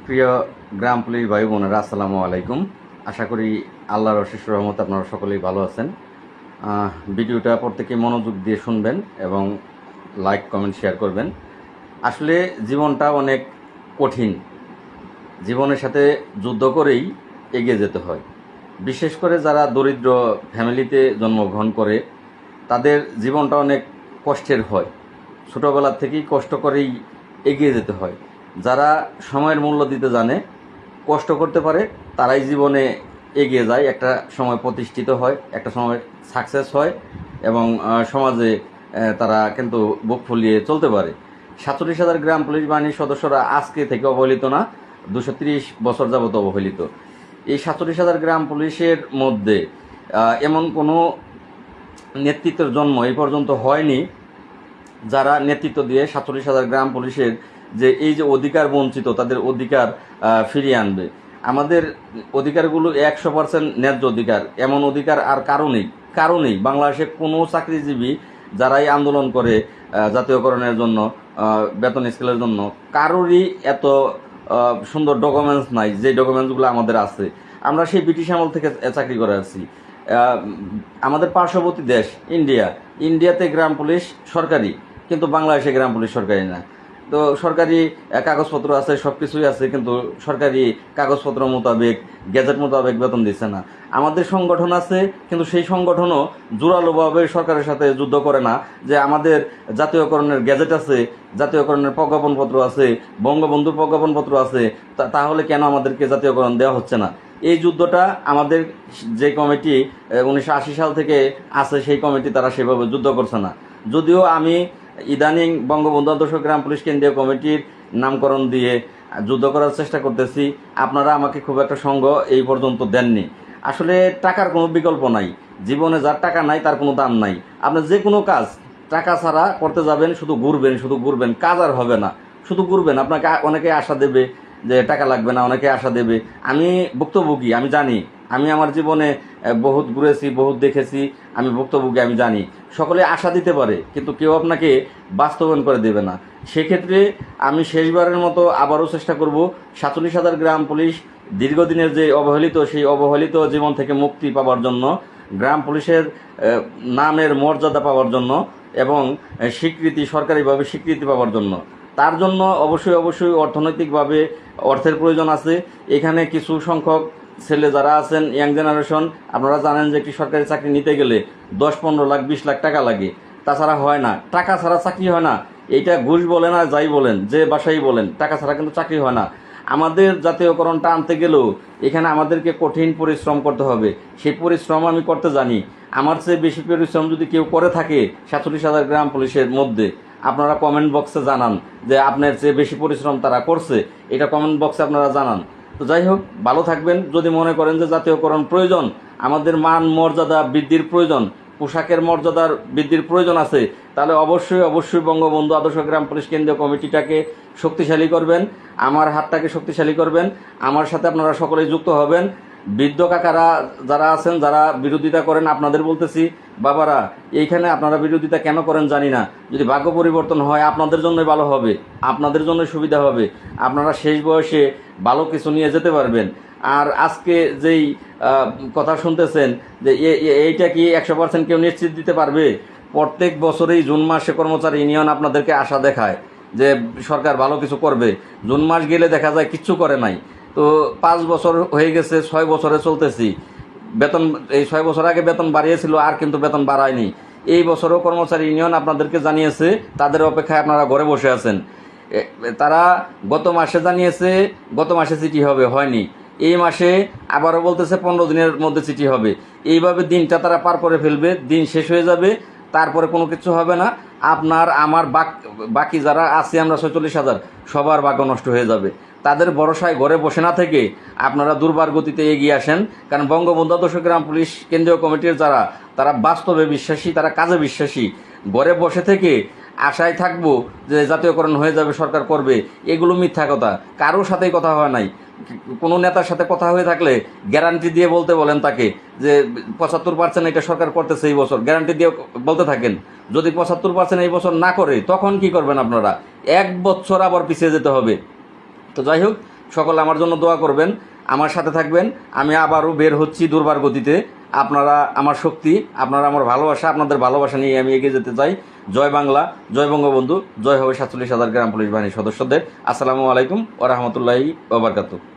প্রিয় গ্রাম পুলিশ ভাই বোনেরা, আসসালামু আলাইকুম। আশা করি আল্লাহর অশেষ রহমতে আপনারা সকলেই ভালো আছেন। ভিডিওটা প্রত্যেকে মনোযোগ দিয়ে শুনবেন এবং লাইক কমেন্ট শেয়ার করবেন। আসলে জীবনটা অনেক কঠিন। জীবনের সাথে যুদ্ধ করেই এগিয়ে যেতে হয়। বিশেষ করে যারা দরিদ্র ফ্যামিলিতে জন্মগ্রহণ করে তাদের জীবনটা অনেক কষ্টের হয়। ছোটোবেলা থেকেই কষ্ট করেই এগিয়ে যেতে হয়। যারা সময়ের মূল্য দিতে জানে, কষ্ট করতে পারে, তারাই জীবনে এগিয়ে যায়, একটা সময় প্রতিষ্ঠিত হয়, একটা সময় সাকসেস হয় এবং সমাজে তারা কিন্তু বুক ফুলিয়ে চলতে পারে। 47,000 গ্রাম পুলিশ বাহিনীর সদস্যরা আজকে থেকে অবহেলিত না, 230 বছর যাবত অবহেলিত। এই 47,000 গ্রাম পুলিশের মধ্যে এমন কোনো নেতৃত্বের জন্ম এই পর্যন্ত হয়নি যারা নেতৃত্ব দিয়ে 47,000 গ্রাম পুলিশের যে এই যে অধিকার বঞ্চিত তাদের অধিকার ফিরিয়ে আনবে। আমাদের অধিকারগুলো 100% ন্যায্য অধিকার, এমন অধিকার আর কারণেই বাংলাদেশে কোনো চাকরিজীবী যারাই আন্দোলন করে জাতীয়করণের জন্য, বেতন স্কেলের জন্য, কারোরই এত সুন্দর ডকুমেন্টস নাই যে ডকুমেন্টসগুলো আমাদের আছে। আমরা সেই ব্রিটিশ আমল থেকে চাকরি করে আসছি। আমাদের পার্শ্ববর্তী দেশ ইন্ডিয়াতে গ্রাম পুলিশ সরকারি, কিন্তু বাংলাদেশে গ্রাম পুলিশ সরকারি না। তো সরকারি কাগজপত্র আছে, সব কিছুই আছে, কিন্তু সরকারি কাগজপত্র মোতাবেক, গেজেট মোতাবেক বেতন দিচ্ছে না। আমাদের সংগঠন আছে, কিন্তু সেই সংগঠনও জোরালোভাবে সরকারের সাথে যুদ্ধ করে না যে আমাদের জাতীয়করণের গেজেট আছে, জাতীয়করণের প্রজ্ঞাপনপত্র আছে, বঙ্গবন্ধুর প্রজ্ঞাপনপত্র আছে, তাহলে কেন আমাদেরকে জাতীয়করণ দেওয়া হচ্ছে না? এই যুদ্ধটা আমাদের যে কমিটি 1980 সাল থেকে আছে, সেই কমিটি তারা সেভাবে যুদ্ধ করছে না। যদিও আমি ইদানিং বঙ্গবন্ধু আদর্শ গ্রাম পুলিশ কেন্দ্রীয় কমিটির নামকরণ দিয়ে যুদ্ধ করার চেষ্টা করতেছি, আপনারা আমাকে খুব একটা সঙ্গ এই পর্যন্ত দেননি। আসলে টাকার কোনো বিকল্প নাই। জীবনে যার টাকা নাই তার কোনো দাম নাই। আপনি যে কোনো কাজ টাকা ছাড়া করতে যাবেন, শুধু ঘুরবেন, কাজ আর হবে না। শুধু ঘুরবেন, আপনাকে অনেকে আশা দেবে যে টাকা লাগবে না, অনেকে আশা দেবে। আমি ভুক্তভোগী, আমি জানি। আমি আমার জীবনে বহুত ঘুরেছি, বহুত দেখেছি, আমি ভুক্তভোগী, আমি জানি। সকলে আশা দিতে পারে, কিন্তু কেউ আপনাকে বাস্তবায়ন করে দেবে না। সেক্ষেত্রে আমি শেষবারের মতো আবারও চেষ্টা করব 47,000 গ্রাম পুলিশ দীর্ঘদিনের যে অবহেলিত, সেই অবহেলিত জীবন থেকে মুক্তি পাওয়ার জন্য, গ্রাম পুলিশের নামের মর্যাদা পাওয়ার জন্য এবং স্বীকৃতি, সরকারিভাবে স্বীকৃতি পাওয়ার জন্য। তার জন্য অবশ্যই অর্থনৈতিকভাবে অর্থের প্রয়োজন আছে। এখানে কিছু সংখ্যক ছেলে যারা আছেন, ইয়াং জেনারেশন, আপনারা জানেন যে একটি সরকারি চাকরি নিতে গেলে 10-15 লাখ 20 লাখ টাকা লাগে। তাছাড়া হয় না, টাকা ছাড়া চাকরি হয় না। এইটা ঘুষ বলেন আর যাই বলেন, যে বাসাই বলেন, টাকা ছাড়া কিন্তু চাকরি হয় না। আমাদের জাতীয়করণটা আনতে গেলেও এখানে আমাদেরকে কঠিন পরিশ্রম করতে হবে। সেই পরিশ্রম আমি করতে জানি। আমার চেয়ে বেশি পরিশ্রম যদি কেউ করে থাকে 47,000 গ্রাম পুলিশের মধ্যে, আপনারা কমেন্ট বক্সে জানান যে আপনার চেয়ে বেশি পরিশ্রম তারা করছে। এটা কমেন্ট বক্সে আপনারা জানান। তো যাই হোক, ভালো থাকবেন। যদি মনে করেন যে জাতীয়করণ প্রয়োজন, আমাদের মান মর্যাদা বৃদ্ধির প্রয়োজন, পোশাকের মর্যাদার বৃদ্ধির প্রয়োজন আছে, তাহলে অবশ্যই বঙ্গবন্ধু আদর্শ গ্রাম পুলিশ কেন্দ্রীয় কমিটিটাকে শক্তিশালী করবেন, আমার হাতটাকে শক্তিশালী করবেন। আমার সাথে আপনারা সকলেই যুক্ত হবেন। বৃদ্ধ কাকারা যারা আছেন, যারা বিরোধিতা করেন, আপনাদের বলতেছি, বাবারা, এইখানে আপনারা বিরোধিতা কেন করেন জানি না। যদি ভাগ্য পরিবর্তন হয়, আপনাদের জন্যই ভালো হবে, আপনাদের জন্য সুবিধা হবে। আপনারা শেষ বয়সে ভালো কিছু নিয়ে যেতে পারবেন। আর আজকে যেই কথা শুনতেছেন যে এইটা কি 100% কেউ নিশ্চিত দিতে পারবে? প্রত্যেক বছরেই জুন মাসে কর্মচারী ইউনিয়ন আপনাদেরকে আশা দেখায় যে সরকার ভালো কিছু করবে। জুন মাস গেলে দেখা যায় কিচ্ছু করে নাই। তো 5 বছর হয়ে গেছে, 6 বছরে চলতেছি। বেতন এই 6 বছর আগে বেতন বাড়িয়েছিল, আর কিন্তু বেতন বাড়ায়নি। এই বছরও কর্মচারী ইউনিয়ন আপনাদেরকে জানিয়েছে, তাদের অপেক্ষায় আপনারা ঘরে বসে আছেন। তারা গত মাসে জানিয়েছে, গত মাসে চিঠি হবে, হয়নি। এই মাসে আবারও বলতেছে 15 দিনের মধ্যে চিঠি হবে। এইভাবে দিনটা তারা পার করে ফেলবে, দিন শেষ হয়ে যাবে, তারপরে কোনো কিছু হবে না। আপনার আমার বাকি যারা আছে, আমরা 46,000, সবার ভাগ্য নষ্ট হয়ে যাবে। তাদের ভরসায় ঘরে বসে না থেকে আপনারা দুর্বার গতিতে এগিয়ে আসেন। কারণ বঙ্গবন্ধু আদর্শ গ্রাম পুলিশ কেন্দ্রীয় কমিটির যারা, তারা বাস্তবে বিশ্বাসী, তারা কাজে বিশ্বাসী। ঘরে বসে থেকে আশায় থাকবো যে জাতীয়করণ হয়ে যাবে, সরকার করবে, এগুলো মিথ্যা কথা। কারোর সাথেই কথা হয় নাই। কোনো নেতার সাথে কথা হয়ে থাকলে গ্যারান্টি দিয়ে বলতে বলেন তাকে যে 75% এটা সরকার করতেছে এই বছর, গ্যারান্টি দিয়ে বলতে থাকেন। যদি 75% এই বছর না করে, তখন কি করবেন আপনারা? 1 বছর আবার পিছিয়ে যেতে হবে। তো যাই হোক, সকলে আমার জন্য দোয়া করবেন, আমার সাথে থাকবেন। আমি আবারও বের হচ্ছি দুর্বার গতিতে। আপনারা আমার শক্তি, আপনারা আমার ভালোবাসা, আপনাদের ভালোবাসা নিয়ে আমি এগিয়ে যেতে চাই। জয় বাংলা, জয় বঙ্গবন্ধু, জয় হবে 47,000 গ্রাম পুলিশ বাহিনীর সদস্যদের। আসসালামু আলাইকুম ওয়া রাহমাতুল্লাহি ওয়া বারাকাতুহু।